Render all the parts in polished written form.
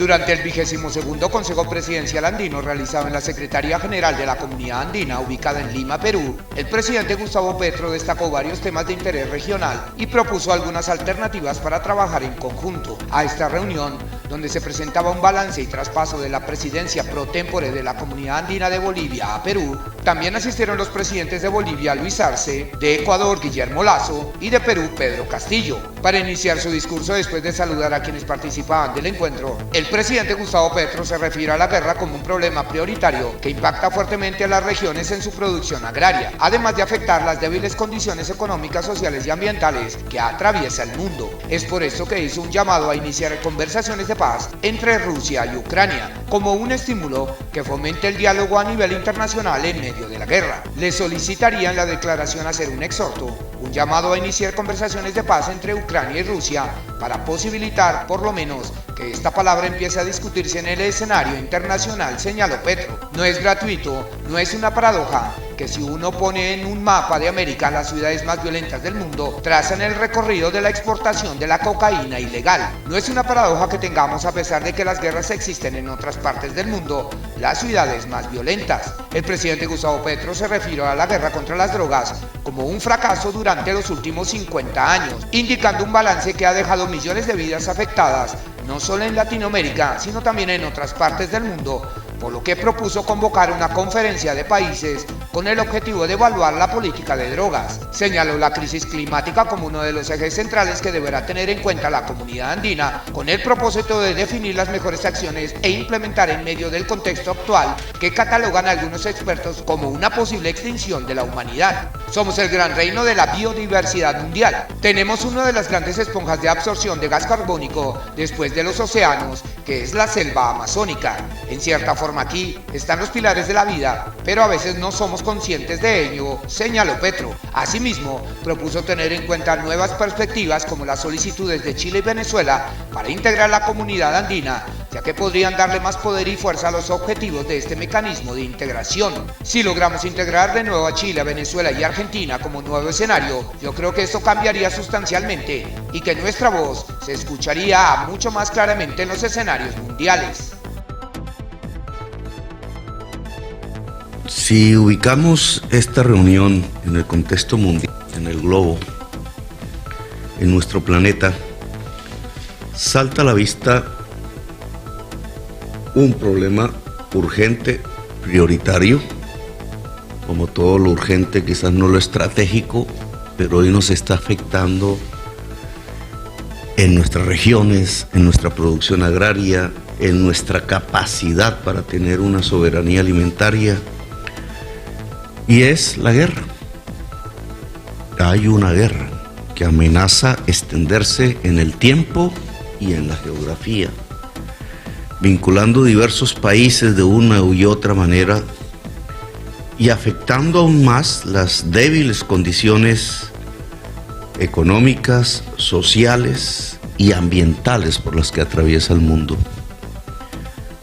Durante el 22º Consejo Presidencial Andino realizado en la Secretaría General de la Comunidad Andina, ubicada en Lima, Perú, el presidente Gustavo Petro destacó varios temas de interés regional y propuso algunas alternativas para trabajar en conjunto. A esta reunión, donde se presentaba un balance y traspaso de la presidencia pro tempore de la Comunidad Andina de Bolivia a Perú, también asistieron los presidentes de Bolivia, Luis Arce, de Ecuador, Guillermo Lasso, y de Perú, Pedro Castillo. Para iniciar su discurso, después de saludar a quienes participaban del encuentro, el presidente Gustavo Petro se refiere a la guerra como un problema prioritario que impacta fuertemente a las regiones en su producción agraria, además de afectar las débiles condiciones económicas, sociales y ambientales que atraviesa el mundo. Es por esto que hizo un llamado a iniciar conversaciones de paz entre Rusia y Ucrania, como un estímulo que fomente el diálogo a nivel internacional en medio de la guerra. Le solicitaría en la declaración hacer un exhorto, un llamado a iniciar conversaciones de paz entre Ucrania y Rusia para posibilitar, por lo menos, que esta palabra empiece a discutirse en el escenario internacional, señaló Petro. No es gratuito, no es una paradoja que si uno pone en un mapa de América las ciudades más violentas del mundo, trazan el recorrido de la exportación de la cocaína ilegal. No es una paradoja que tengamos, a pesar de que las guerras existen en otras partes del mundo, las ciudades más violentas. El presidente Gustavo Petro se refirió a la guerra contra las drogas como un fracaso durante los últimos 50 años, indicando un balance que ha dejado millones de vidas afectadas, no solo en Latinoamérica, sino también en otras partes del mundo, por lo que propuso convocar una conferencia de países con el objetivo de evaluar la política de drogas. Señaló la crisis climática como uno de los ejes centrales que deberá tener en cuenta la comunidad andina, con el propósito de definir las mejores acciones e implementar en medio del contexto actual que catalogan algunos expertos como una posible extinción de la humanidad. Somos el gran reino de la biodiversidad mundial. Tenemos una de las grandes esponjas de absorción de gas carbónico después de los océanos, que es la selva amazónica. En cierta forma aquí están los pilares de la vida, pero a veces no somos conscientes de ello, señaló Petro. Asimismo, propuso tener en cuenta nuevas perspectivas como las solicitudes de Chile y Venezuela para integrar la comunidad andina, ya que podrían darle más poder y fuerza a los objetivos de este mecanismo de integración. Si logramos integrar de nuevo a Chile, Venezuela y Argentina como nuevo escenario, yo creo que esto cambiaría sustancialmente y que nuestra voz se escucharía mucho más claramente en los escenarios mundiales. Si ubicamos esta reunión en el contexto mundial, en el globo, en nuestro planeta, salta a la vista un problema urgente, prioritario, como todo lo urgente, quizás no lo estratégico, pero hoy nos está afectando en nuestras regiones, en nuestra producción agraria, en nuestra capacidad para tener una soberanía alimentaria, y es la guerra. Hay una guerra que amenaza extenderse en el tiempo y en la geografía, vinculando diversos países de una u otra manera y afectando aún más las débiles condiciones económicas, sociales y ambientales por las que atraviesa el mundo.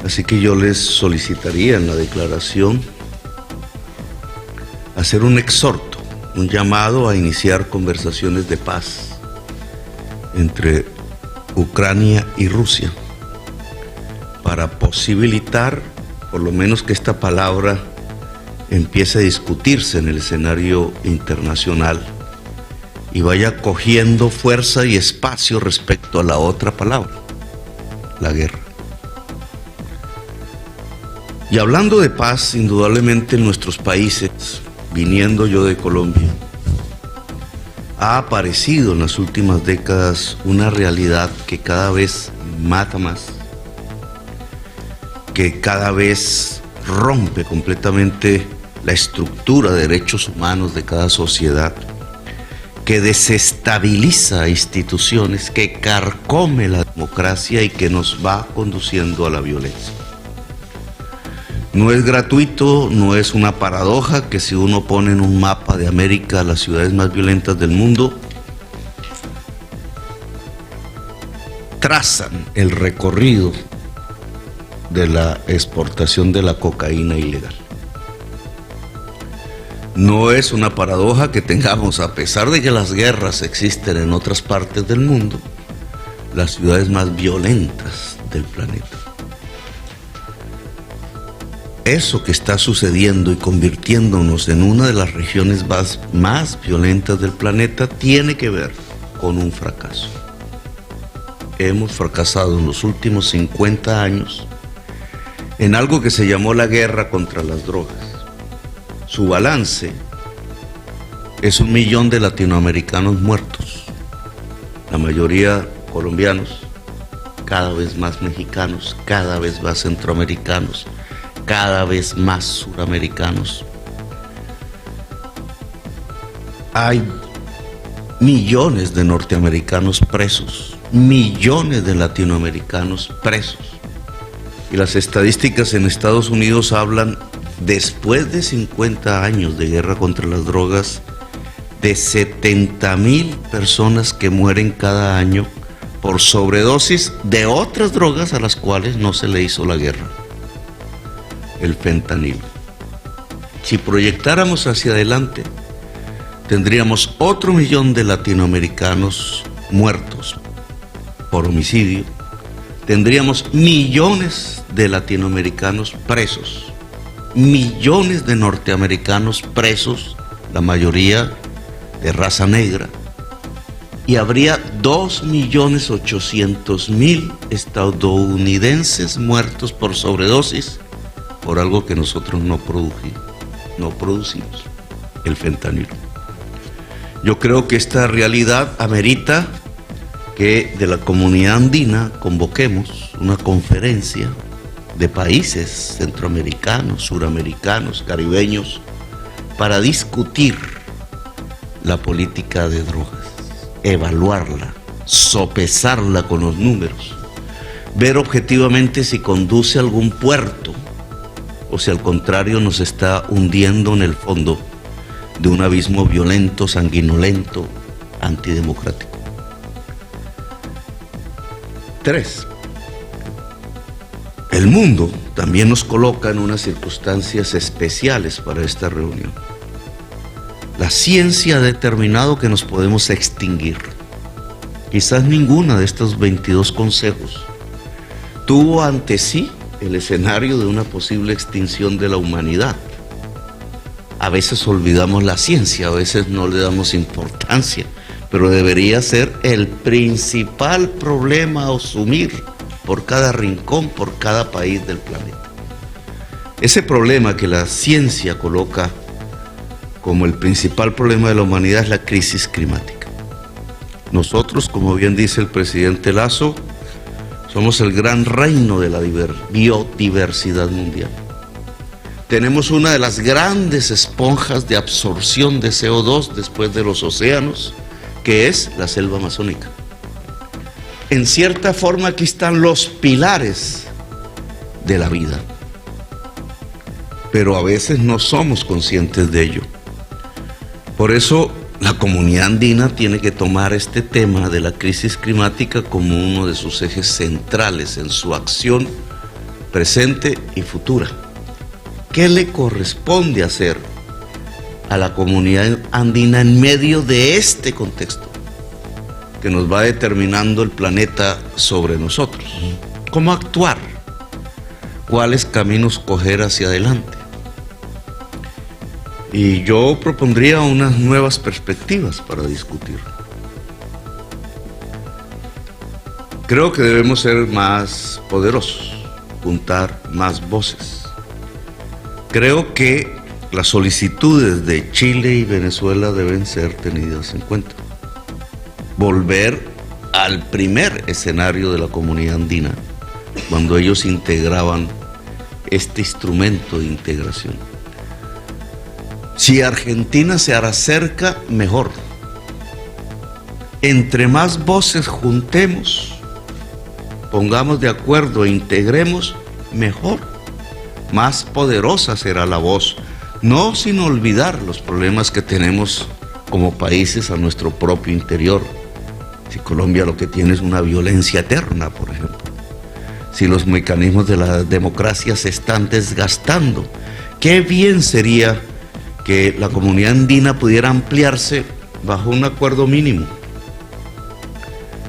Así que yo les solicitaría en la declaración hacer un exhorto, un llamado a iniciar conversaciones de paz entre Ucrania y Rusia para posibilitar por lo menos que esta palabra empiece a discutirse en el escenario internacional y vaya cogiendo fuerza y espacio respecto a la otra palabra, la guerra. Y hablando de paz, indudablemente en nuestros países, viniendo yo de Colombia, ha aparecido en las últimas décadas una realidad que cada vez mata más, que cada vez rompe completamente la estructura de derechos humanos de cada sociedad, que desestabiliza instituciones, que carcome la democracia y que nos va conduciendo a la violencia. No es gratuito, no es una paradoja que si uno pone en un mapa de América las ciudades más violentas del mundo, trazan el recorrido de la exportación de la cocaína ilegal. No es una paradoja que tengamos, a pesar de que las guerras existen en otras partes del mundo, las ciudades más violentas del planeta. Eso que está sucediendo y convirtiéndonos en una de las regiones más violentas del planeta tiene que ver con un fracaso. Hemos fracasado en los últimos 50 años en algo que se llamó la guerra contra las drogas. Su balance es 1 millón de latinoamericanos muertos, la mayoría colombianos, cada vez más mexicanos, cada vez más centroamericanos, cada vez más suramericanos. Hay millones de norteamericanos presos, millones de latinoamericanos presos. Y las estadísticas en Estados Unidos hablan, después de 50 años de guerra contra las drogas, de 70,000 personas que mueren cada año por sobredosis de otras drogas a las cuales no se le hizo la guerra. El fentanilo. Si proyectáramos hacia adelante, tendríamos otro 1 millón de latinoamericanos muertos por homicidio, tendríamos millones de latinoamericanos presos, millones de norteamericanos presos, la mayoría de raza negra, y habría 2,800,000 estadounidenses muertos por sobredosis por algo que nosotros no producimos, el fentanilo. Yo creo que esta realidad amerita que de la comunidad andina convoquemos una conferencia de países centroamericanos, suramericanos, caribeños, para discutir la política de drogas, evaluarla, sopesarla con los números, ver objetivamente si conduce a algún puerto o si al contrario nos está hundiendo en el fondo de un abismo violento, sanguinolento, antidemocrático. 3. El mundo también nos coloca en unas circunstancias especiales para esta reunión. La ciencia ha determinado que nos podemos extinguir. Quizás ninguna de estos 22 consejos tuvo ante sí el escenario de una posible extinción de la humanidad. A veces olvidamos la ciencia, a veces no le damos importancia, pero debería ser el principal problema a asumir por cada rincón, por cada país del planeta. Ese problema que la ciencia coloca como el principal problema de la humanidad es la crisis climática. Nosotros, como bien dice el presidente Lasso, somos el gran reino de la biodiversidad mundial. Tenemos una de las grandes esponjas de absorción de CO2 después de los océanos, que es la selva amazónica. En cierta forma, aquí están los pilares de la vida, pero a veces no somos conscientes de ello. Por eso, la comunidad andina tiene que tomar este tema de la crisis climática como uno de sus ejes centrales en su acción presente y futura. ¿Qué le corresponde hacer a la comunidad andina en medio de este contexto que nos va determinando el planeta sobre nosotros? ¿Cómo actuar? ¿Cuáles caminos coger hacia adelante? Y yo propondría unas nuevas perspectivas para discutir. Creo que debemos ser más poderosos, juntar más voces. Creo que las solicitudes de Chile y Venezuela deben ser tenidas en cuenta. Volver al primer escenario de la comunidad andina, cuando ellos integraban este instrumento de integración. Si Argentina se acerca, mejor. Entre más voces juntemos, pongamos de acuerdo e integremos, mejor. Más poderosa será la voz, no sin olvidar los problemas que tenemos como países a nuestro propio interior. Si Colombia lo que tiene es una violencia eterna, por ejemplo. Si los mecanismos de la democracia se están desgastando, qué bien sería que la comunidad andina pudiera ampliarse bajo un acuerdo mínimo.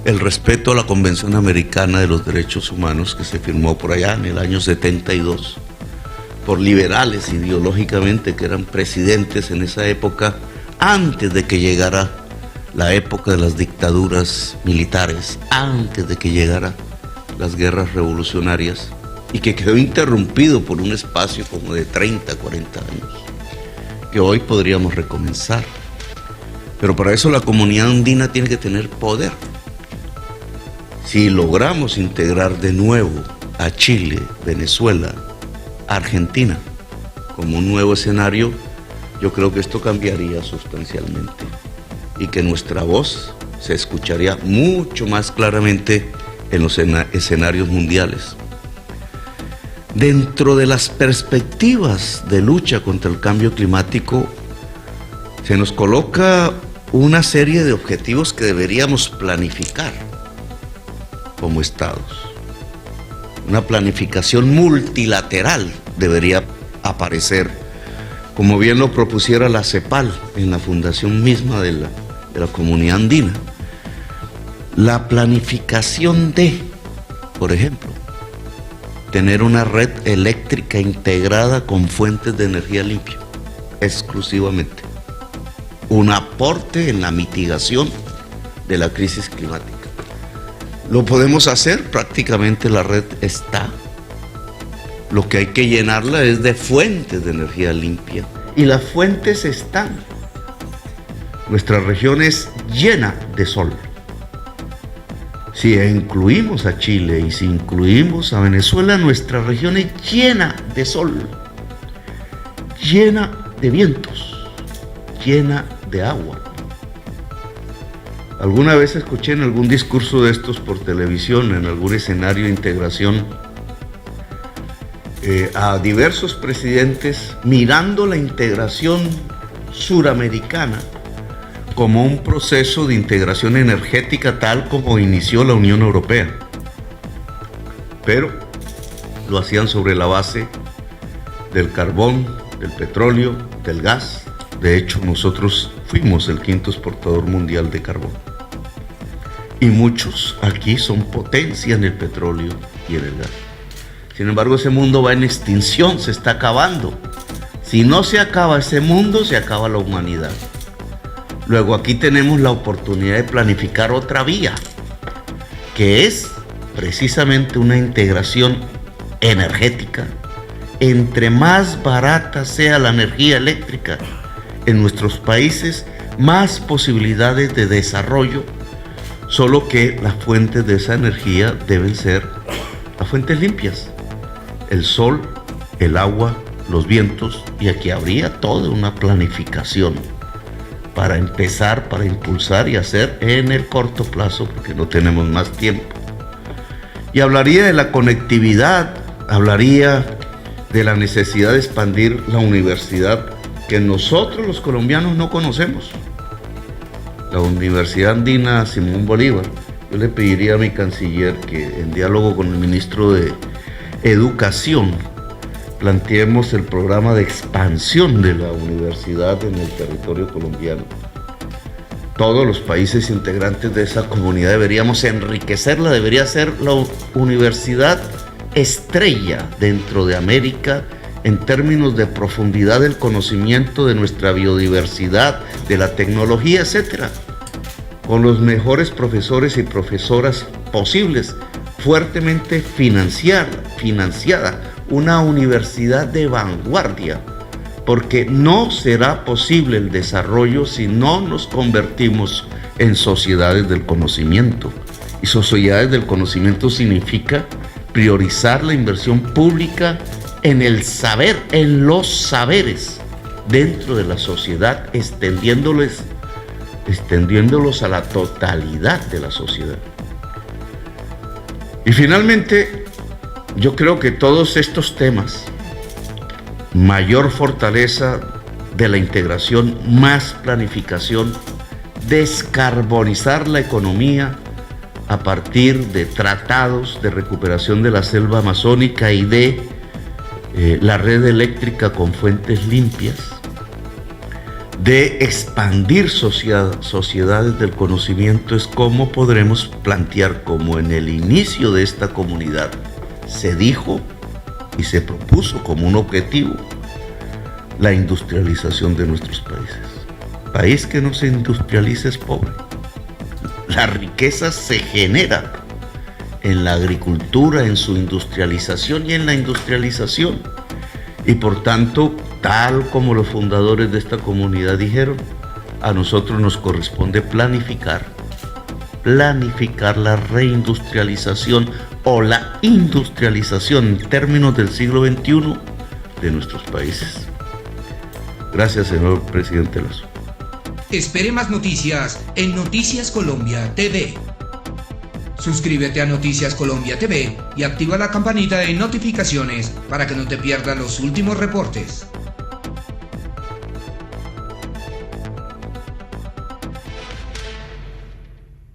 el respeto a la Convención Americana de los Derechos Humanos, que se firmó por allá en el año 72 por liberales ideológicamente que eran presidentes en esa época, antes de que llegara la época de las dictaduras militares, antes de que llegara las guerras revolucionarias, y que quedó interrumpido por un espacio como de 30, 40 años, que hoy podríamos recomenzar. Pero para eso la comunidad andina tiene que tener poder. Si logramos integrar de nuevo a Chile, Venezuela, Argentina como un nuevo escenario, yo creo que esto cambiaría sustancialmente y que nuestra voz se escucharía mucho más claramente en los escenarios mundiales. Dentro de las perspectivas de lucha contra el cambio climático, se nos coloca una serie de objetivos que deberíamos planificar como estados. Una planificación multilateral debería aparecer, como bien lo propusiera la CEPAL en la fundación misma de la comunidad andina. La planificación de, por ejemplo, tener una red eléctrica integrada con fuentes de energía limpia, exclusivamente. Un aporte en la mitigación de la crisis climática. Lo podemos hacer, prácticamente la red está. Lo que hay que llenarla es de fuentes de energía limpia. Y las fuentes están. Nuestra región es llena de sol. Si incluimos a Chile y si incluimos a Venezuela, nuestra región es llena de sol, llena de vientos, llena de agua. Alguna vez escuché en algún discurso de estos por televisión, en algún escenario de integración, a diversos presidentes mirando la integración suramericana como un proceso de integración energética tal como inició la Unión Europea. Pero lo hacían sobre la base del carbón, del petróleo, del gas. De hecho, nosotros fuimos el quinto exportador mundial de carbón. Y muchos aquí son potencia en el petróleo y en el gas. Sin embargo, ese mundo va en extinción, se está acabando. Si no se acaba ese mundo, se acaba la humanidad. Luego aquí tenemos la oportunidad de planificar otra vía, que es precisamente una integración energética. Entre más barata sea la energía eléctrica en nuestros países, más posibilidades de desarrollo, solo que las fuentes de esa energía deben ser las fuentes limpias. El sol, el agua, los vientos, y aquí habría toda una planificación para empezar, para impulsar y hacer en el corto plazo, porque no tenemos más tiempo. Y hablaría de la conectividad, hablaría de la necesidad de expandir la universidad que nosotros los colombianos no conocemos. La Universidad Andina Simón Bolívar. Yo le pediría a mi canciller que en diálogo con el ministro de Educación planteemos el programa de expansión de la universidad en el territorio colombiano. Todos los países integrantes de esa comunidad deberíamos enriquecerla, debería ser la universidad estrella dentro de América en términos de profundidad del conocimiento de nuestra biodiversidad, de la tecnología, etc. Con los mejores profesores y profesoras posibles, fuertemente financiada, una universidad de vanguardia, porque no será posible el desarrollo si no nos convertimos en sociedades del conocimiento. Y sociedades del conocimiento significa priorizar la inversión pública en el saber, en los saberes dentro de la sociedad, extendiéndolos a la totalidad de la sociedad. Y finalmente, yo creo que todos estos temas, mayor fortaleza de la integración, más planificación, descarbonizar la economía a partir de tratados de recuperación de la selva amazónica y de la red eléctrica con fuentes limpias, de expandir sociedades del conocimiento es cómo podremos plantear, como en el inicio de esta comunidad se dijo y se propuso como un objetivo, la industrialización de nuestros países. País que no se industrializa es pobre. La riqueza se genera en la agricultura, en su industrialización y en la industrialización. Y por tanto, tal como los fundadores de esta comunidad dijeron, a nosotros nos corresponde planificar la reindustrialización o la industrialización en términos del siglo XXI de nuestros países. Gracias, señor presidente Lazo. Espere más noticias en Noticias Colombia TV. Suscríbete a Noticias Colombia TV y activa la campanita de notificaciones para que no te pierdas los últimos reportes.